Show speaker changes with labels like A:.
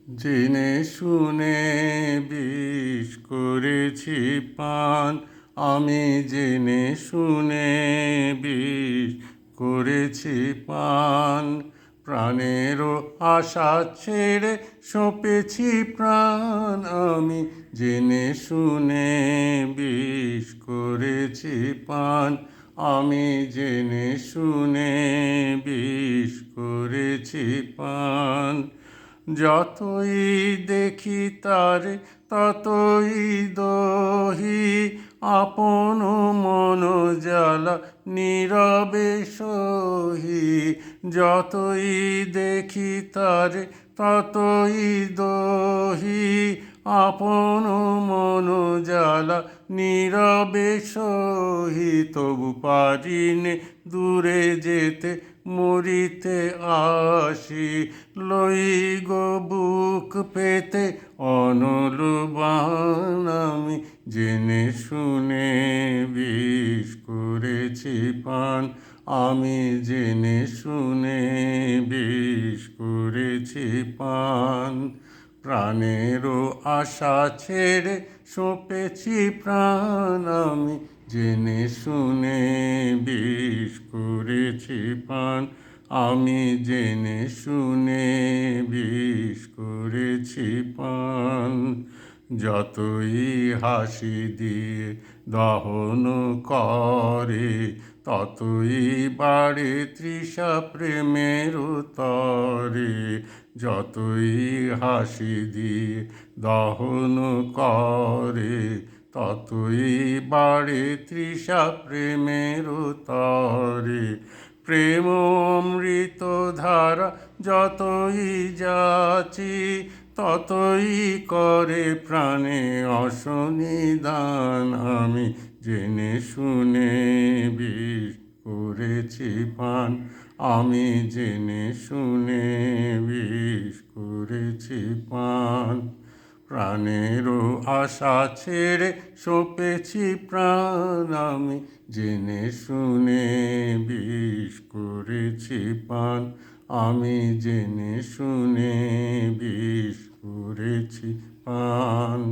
A: জেনে শুনে বিষ করেছি পান, আমি জেনে শুনে বিষ করেছি পান। প্রাণেরও আশা ছেড়ে সঁপেছি প্রাণ, আমি জেনে শুনে বিষ করেছি পান, আমি জেনে শুনে বিষ করেছি পান। যতই দেখি তারে ততই দহি, আপন মন জ্বালা নীরবে সহি। যতই দেখি তারে ততই দহি, আপন মন জ্বালা নীরবে সহি। তবু পারিনে দূরে যেতে, মরিতে আসি, লই গো বুক পেতে অনল বাণ, আমি জেনে শুনে বিষ করেছি পান, আমি জেনে শুনে বিষ করেছি পান। প্রাণেরও আশা ছেড়ে সঁপেছি প্রাণ, আমি জেনে শুনে বিষ করেছি পান, আমি জেনে শুনে বিষ করেছি পান। যতই হাসি দিয়ে দহন করে, ততই বাড়ে তৃষা প্রেমের তরে। যতই হাসি দিয়ে দহন করে, ততই বাড়ে তৃষা প্রেমের তরে। প্রেম অমৃত ধারা যতই যাচি, ততই করে প্রাণে অসনিদান, আমি জেনে শুনে বিষ করেছি পান, আমি জেনে শুনে বিষ করেছি পান। প্রাণেরও আশা ছেড়ে সঁপেছি প্রাণ, আমি জেনে শুনে বিষ করেছি পান, আমি জেনে শুনে বিষ করেছি পান।